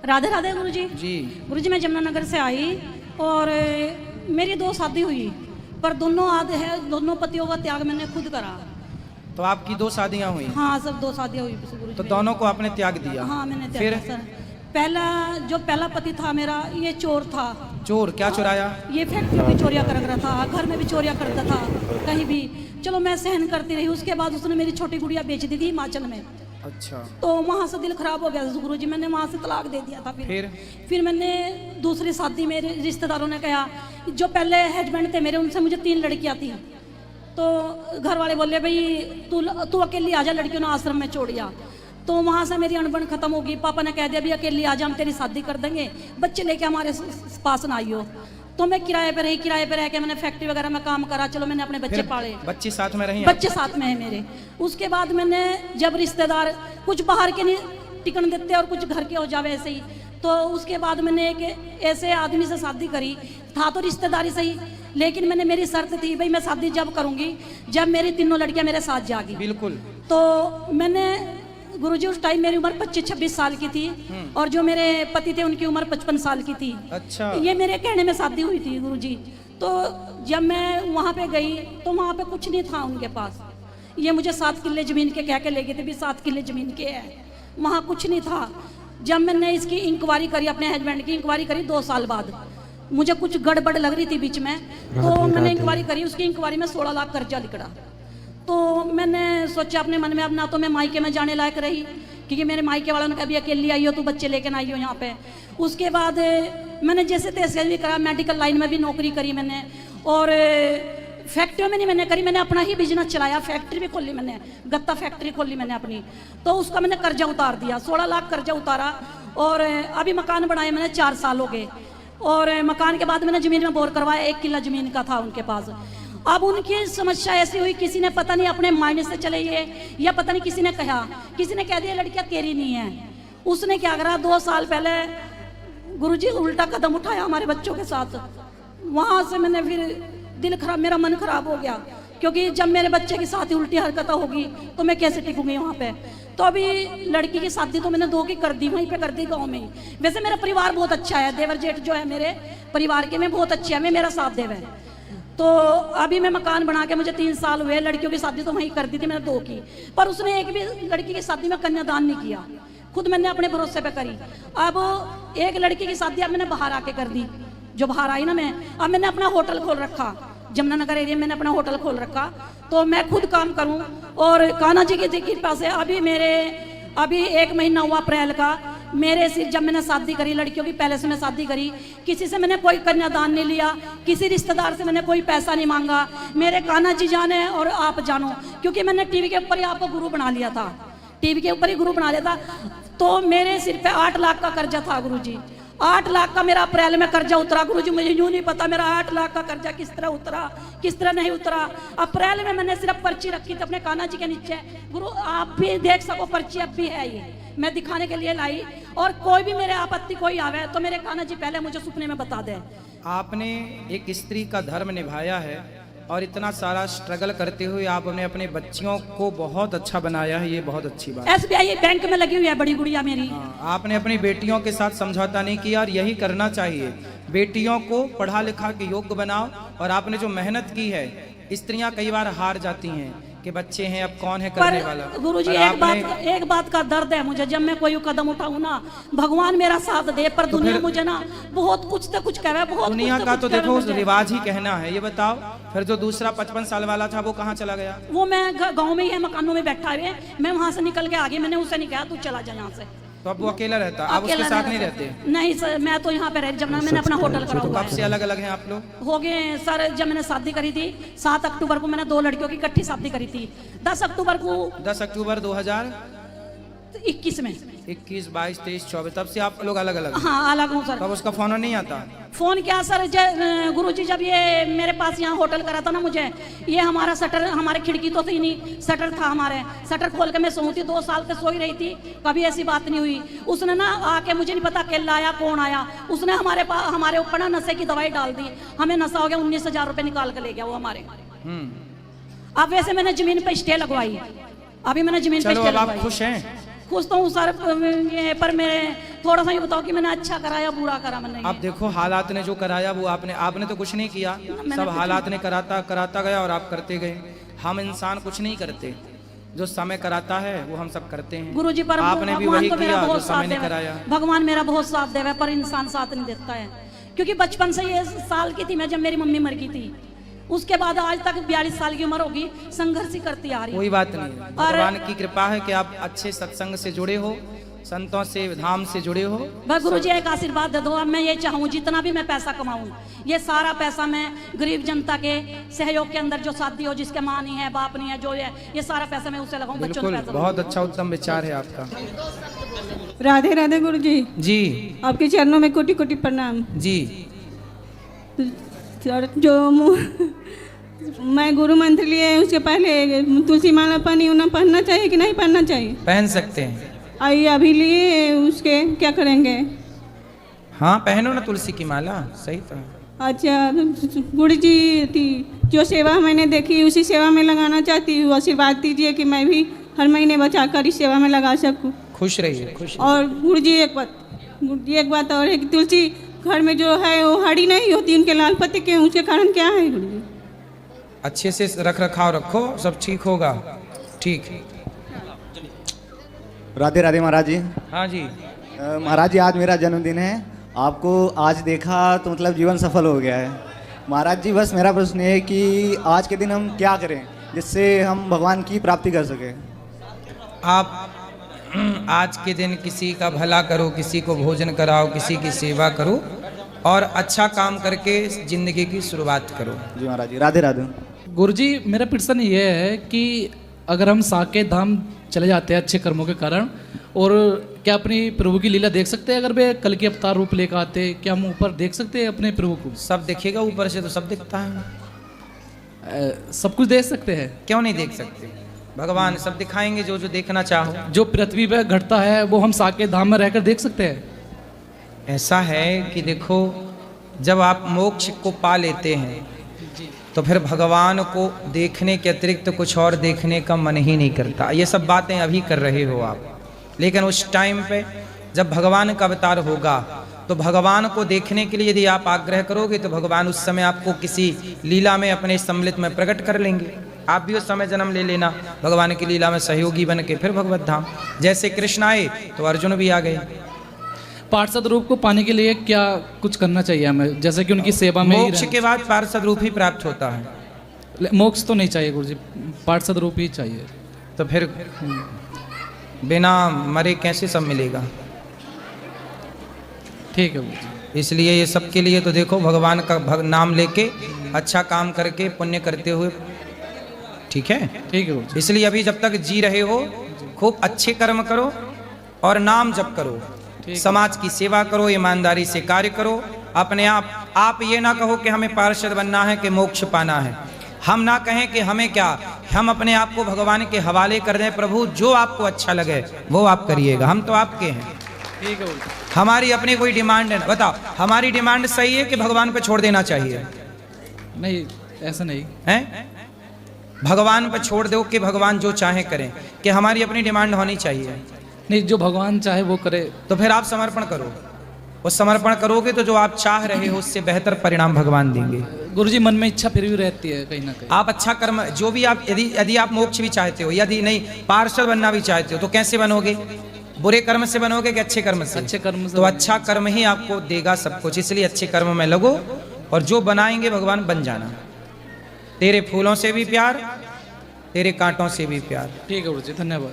राधे राधे गुरु जी। जी मैं जमुनानगर से आई और मेरी 2 शादी हुई, पर दोनों पतियों का त्याग मैंने खुद करा। तो आपकी 2 शादियां हुई? हाँ, सब 2 शादियाँ हुई गुरु जी। तो दोनों को आपने त्याग दिया? हाँ, मैंने त्याग फिर दिया सर। पहला पति था मेरा, ये चोर था। चोर क्या चुराया? ये फैक्ट्री भी चोरियां कर रहा था, घर में भी चोरियां करता था, कहीं भी। चलो मैं सहन करती रही। उसके बाद उसने मेरी छोटी गुड़िया बेच दी थी हिमाचल में। अच्छा। तो वहाँ से दिल खराब हो गया गुरु जी, मैंने वहाँ से तलाक दे दिया था। फिर मैंने दूसरी शादी, मेरे रिश्तेदारों ने कहा, जो पहले हस्बैंड थे मेरे, उनसे मुझे 3 लड़कियाँ थी। तो घर वाले बोले भाई तू अकेली आ जा, लड़कियों ने आश्रम में छोड़िया। तो वहाँ से मेरी अनबन खत्म होगी। पापा ने कह दिया भी अकेली आ जा, हम तेरी शादी कर देंगे, बच्चे लेके हमारे पास ना आइयो। तो मैं किराए पे रह के मैंने फैक्ट्री वगैरह में काम करा। चलो मैंने अपने बच्चे पाले। बच्चे साथ में रही? बच्चे साथ में है मेरे। उसके बाद मैंने जब रिश्तेदार कुछ बाहर के नहीं टिकन देते और कुछ घर के हो जावे ऐसे ही, तो उसके बाद मैंने एक ऐसे आदमी से शादी करी। था तो रिश्तेदारी सही, लेकिन मैंने मेरी शर्त थी भाई मैं शादी जब करूंगी जब मेरी 3 लड़कियां मेरे साथ जागी। बिल्कुल। तो मैंने गुरुजी, उस टाइम मेरी उम्र 25-26 साल की थी और जो मेरे पति थे उनकी उम्र 55 साल की थी। अच्छा। ये मेरे कहने में शादी हुई थी गुरुजी। तो जब मैं वहाँ पे गई तो वहाँ पे कुछ नहीं था उनके पास। ये मुझे 7 किले जमीन के कह के ले गए थे भी 7 किले जमीन के है, वहाँ कुछ नहीं था। जब मैंने इसकी इंक्वायरी करी, अपने हस्बैंड की इंक्वायरी करी 2 साल बाद, मुझे कुछ गड़बड़ लग रही थी बीच में। तो मैंने इंक्वायरी करी, उसकी इंक्वायरी में 16 लाख कर्जा निकला। तो मैंने सोचा अपने मन में, अब ना तो मैं मायके में जाने लायक रही, क्योंकि मेरे मायके वालों ने कहा भी अकेली आई हो, तू बच्चे लेकर आई हो यहाँ पे। उसके बाद मैंने जैसे तैसे भी करा, मेडिकल लाइन में भी नौकरी करी मैंने, और फैक्ट्री में नहीं मैंने करी, मैंने अपना ही बिजनेस चलाया। फैक्ट्री भी खोली मैंने, गत्ता फैक्ट्री खोली मैंने अपनी। तो उसका मैंने कर्जा उतार दिया, 16 लाख कर्जा उतारा। और अभी मकान बनाए मैंने 4 साल हो गए। और मकान के बाद मैंने जमीन में बोर करवाया, 1 किला जमीन का था उनके पास। अब उनकी समस्या ऐसी हुई, किसी ने पता नहीं अपने माइंड से चले ये, या पता नहीं किसी ने कह दिया लड़कियां तेरी नहीं है। उसने क्या करा, 2 साल पहले गुरुजी उल्टा कदम उठाया हमारे बच्चों के साथ। वहां से मैंने फिर दिल खराब, मेरा मन खराब हो गया, क्योंकि जब मेरे बच्चे के साथ ही उल्टी हरकतें होगी तो मैं कैसे टिकूंगी वहाँ पे। तो अभी लड़की की शादी तो मैंने 2 की कर दी, वहीं पे कर दी गाँव में ही। वैसे मेरा परिवार बहुत अच्छा है, देवर जेठ जो है मेरे परिवार के में बहुत अच्छे है, मैं मेरा साथ देव है। तो अभी मैं मकान बना के मुझे 3 साल हुए। लड़कियों की शादी तो वहीं कर दी थी मैंने 2 की, पर उसने एक भी लड़की की शादी में कन्यादान नहीं किया, खुद मैंने अपने भरोसे पे करी। अब एक लड़की की शादी अब मैंने बाहर आके कर दी, जो बाहर आई ना मैं, अब मैंने अपना होटल खोल रखा जमुनानगर एरिया में, मैंने अपना होटल खोल रखा। तो मैं खुद काम करूं, और कान्हा जी की कृपा से अभी 1 महीना हुआ अप्रैल का, मेरे सिर जब मैंने शादी करी, लड़कियों की पहले से मैं शादी करी, किसी से मैंने कोई कन्यादान नहीं लिया, किसी रिश्तेदार से मैंने कोई पैसा नहीं मांगा। मेरे कान्हा जी जाने और आप जानो, क्योंकि मैंने टीवी के ऊपर ही आपको गुरु बना लिया था, टीवी के ऊपर ही गुरु बना लिया था। तो मेरे सिर पे 8 लाख का कर्जा था गुरु जी, 8 लाख का मेरा अप्रैल में कर्जा उतरा। गुरु जी मुझे यूं नहीं पता मेरा 8 लाख का कर्जा किस तरह उतरा, किस तरह नहीं उतरा। अप्रैल में मैंने सिर्फ पर्ची रखी थी अपने कान्हा जी के नीचे। गुरु आप भी देख सको, पर्ची अब भी है, ये मैं दिखाने के लिए लाई। और कोई भी मेरे आपत्ति कोई आवे तो मेरे कान्हा जी पहले मुझे सुपने में बता दे। आपने एक स्त्री का धर्म निभाया है, और इतना सारा स्ट्रगल करते हुए आपने अपने बच्चियों को बहुत अच्छा बनाया है, ये बहुत अच्छी बात है। SBI बैंक में लगी हुई है बड़ी गुड़िया मेरी। आपने अपनी बेटियों के साथ समझौता नहीं किया, और यही करना चाहिए। बेटियों को पढ़ा लिखा के योग्य बनाओ। और आपने जो मेहनत की है, स्त्रियां कई बार हार जाती हैं कि बच्चे हैं, अब कौन है करने वाला। गुरुजी एक बात का दर्द है मुझे, जब मैं कोई कदम उठाऊं ना, भगवान मेरा साथ दे, पर दुनिया मुझे ना बहुत कुछ तो कुछ कहे, बहुत दुनिया का तो देखो रिवाज ही कहना है। ये बताओ फिर जो दूसरा 55 साल वाला था वो कहाँ चला गया? वो मैं गाँव में ही है, मकानों में बैठा है। मैं वहां से निकल के आ गई, मैंने उससे नहीं कहा तू चला जा यहाँ से। तो अब वो अकेला रहता, आप उसके साथ नहीं रहते? नहीं सर, मैं तो यहाँ पे रह, जब मैंने अपना होटल करा हुआ है। कब से अलग अलग हैं आप लोग? हो गए सर, जब मैंने शादी करी थी 7 अक्टूबर को, मैंने 2 लड़कियों की इकट्ठी शादी करी थी। 10 अक्टूबर 2021 में 21, 22, 23, 24, तब से आप लोग अलग अलग? हाँ अलग हूँ सर। तब उसका फोन नहीं आता? फोन क्या सर, गुरुजी जब ये मेरे पास यहाँ होटल करा था ना मुझे, ये हमारा शटर, हमारे खिड़की तो थी नहीं, शटर था हमारे, शटर खोल के मैं सोई थी, 2 साल से सोई रही थी, कभी ऐसी बात नहीं हुई। उसने ना आके, मुझे नहीं पता केला आया कौन आया, उसने हमारे ऊपर ना नशे की दवाई डाल दी, हमें नशा हो गया, 19,000 रुपये निकाल के ले गया वो हमारे। अब वैसे मैंने जमीन पे स्टे लगवाई, अभी मैंने जमीन पे स्टे लगवाई। खुश हैं? खुश तो हूँ सर, पर मेरे थोड़ा सा ये बताओ कि मैंने अच्छा कराया बुरा करा मैंने? आप देखो हालात ने जो कराया वो आपने तो कुछ नहीं किया, सब कुछ हालात ने कराता गया और आप करते गए। हम इंसान कुछ नहीं करते, जो समय कराता है वो हम सब करते हैं। गुरुजी पर आपने भी भगवान वही तो मेरा किया जो बहुत समय साथ ने देवे, कराया। भगवान मेरा बहुत साथ देवे पर इंसान साथ नहीं देता है। क्योंकि बचपन से ये साल की थी मैं जब मेरी मम्मी मर गई थी, उसके बाद आज तक 42 साल की उम्र होगी, संघर्ष ही करती आ रही हूँ। कोई बात नहीं, भगवान की कृपा है कि आप अच्छे सत्संग से जुड़े हो, संतों से धाम से जुड़े हो। बस गुरुजी एक आशीर्वाद दे दो। अब मैं ये चाहूँ जितना भी मैं पैसा कमाऊँ, ये सारा पैसा मैं गरीब जनता के सहयोग के अंदर जो शादी हो, जिसके माँ नहीं है बाप नहीं है, जो है ये सारा पैसा मैं उसे लगाऊं, बच्चों को बिल्कुल, पैसा बहुत अच्छा उत्तम विचार है आपका। राधे राधे गुरुजी, जी आपके चरणों में कोटि कोटि प्रणाम। जी। सर, जो मैं गुरु मंत्र लिए उसके पहले तुलसी माला पहनना चाहिए कि नहीं पहनना चाहिए? पहन सकते हैं। आइए अभी लिए उसके क्या करेंगे? हाँ पहनो ना तुलसी की माला, सही तो। अच्छा गुरुजी, जो सेवा मैंने देखी उसी सेवा में लगाना चाहती हूँ, आशीर्वाद दीजिए कि मैं भी हर महीने बचाकर इस सेवा में लगा सकूँ। खुश रहिए, खुश। और गुरुजी एक बात और है कि तुलसी घर में जो है वो हरी नहीं होती, उनके लाल पत्ते के, उसके कारण क्या है गुरुजी? अच्छे से रख रखाव रखो, सब ठीक होगा। ठीक। राधे राधे महाराज जी। हाँ जी। महाराज जी आज मेरा जन्मदिन है, आपको आज देखा तो मतलब जीवन सफल हो गया है। महाराज जी बस मेरा प्रश्न है कि आज के दिन हम क्या करें जिससे हम भगवान की प्राप्ति कर सकें? आप आज के दिन किसी का भला करो, किसी को भोजन कराओ, किसी की सेवा करो और अच्छा काम करके जिंदगी की शुरुआत करो। जी महाराज जी, राधे राधे। गुरुजी मेरा प्रश्न ये है कि अगर हम साकेत धाम चले जाते हैं अच्छे कर्मों के कारण, और क्या अपनी प्रभु की लीला देख सकते हैं? अगर वे कल के अवतार रूप लेकर आते, क्या हम ऊपर देख सकते हैं अपने प्रभु को? सब दिखेगा, ऊपर से तो सब दिखता है। सब कुछ देख सकते हैं? क्यों नहीं देख सकते? भगवान सब दिखाएंगे, जो जो देखना चाहो। जो पृथ्वी पर घटता है वो हम साकेत धाम में रहकर देख सकते हैं? ऐसा है कि देखो, जब आप मोक्ष को पा लेते हैं तो फिर भगवान को देखने के अतिरिक्त कुछ और देखने का मन ही नहीं करता। ये सब बातें अभी कर रहे हो आप, लेकिन उस टाइम पे जब भगवान का अवतार होगा तो भगवान को देखने के लिए यदि आप आग्रह करोगे तो भगवान उस समय आपको किसी लीला में अपने सम्मिलित में प्रकट कर लेंगे। आप भी उस समय जन्म ले लेना भगवान की लीला में सहयोगी बन के, फिर भगवत धाम। जैसे कृष्ण आए तो अर्जुन भी आ गए। पार्षद रूप को पाने के लिए क्या कुछ करना चाहिए हमें, जैसे कि उनकी सेवा में? मोक्ष के बाद पार्षद रूप ही प्राप्त होता है। मोक्ष तो नहीं चाहिए गुरुजी, पार्षद रूप ही चाहिए। तो फिर बिना मरे कैसे सब मिलेगा? ठीक है गुरुजी। इसलिए ये सब के लिए तो देखो, भगवान का नाम लेके अच्छा काम करके पुण्य करते हुए, ठीक है? ठीक है गुरुजी। इसलिए अभी जब तक जी रहे हो खूब अच्छे कर्म करो और नाम जप करो, समाज की सेवा करो, ईमानदारी से कार्य करो। अपने आप ये ना कहो कि हमें पार्षद बनना है कि मोक्ष पाना है। हम ना कहें कि हमें क्या, हम अपने आप को भगवान के हवाले कर दें। प्रभु जो आपको अच्छा लगे वो आप करिएगा, हम तो आपके हैं। ठीक है। हमारी अपनी कोई डिमांड है? बताओ, हमारी डिमांड सही है कि भगवान पे छोड़ देना चाहिए? नहीं, ऐसा नहीं है। भगवान पे छोड़ दो कि भगवान जो चाहे करें, कि हमारी अपनी डिमांड होनी चाहिए? नहीं, जो भगवान चाहे वो करे। तो फिर आप समर्पण करो। वो समर्पण करोगे तो जो आप चाह रहे हो उससे बेहतर परिणाम भगवान देंगे। गुरुजी मन में इच्छा फिर भी रहती है कहीं ना कहीं। आप अच्छा कर्म, जो भी आप, यदि आप मोक्ष भी चाहते हो, यदि नहीं पार्षद बनना भी चाहते हो, तो कैसे बनोगे? बुरे कर्म से बनोगे कि अच्छे कर्म से? अच्छे कर्म से। तो अच्छा कर्म ही आपको देगा सब कुछ, इसलिए अच्छे कर्म में लगो और जो बनाएंगे भगवान बन जाना। तेरे फूलों से भी प्यार, तेरे कांटों से भी प्यार। ठीक है गुरुजी, धन्यवाद।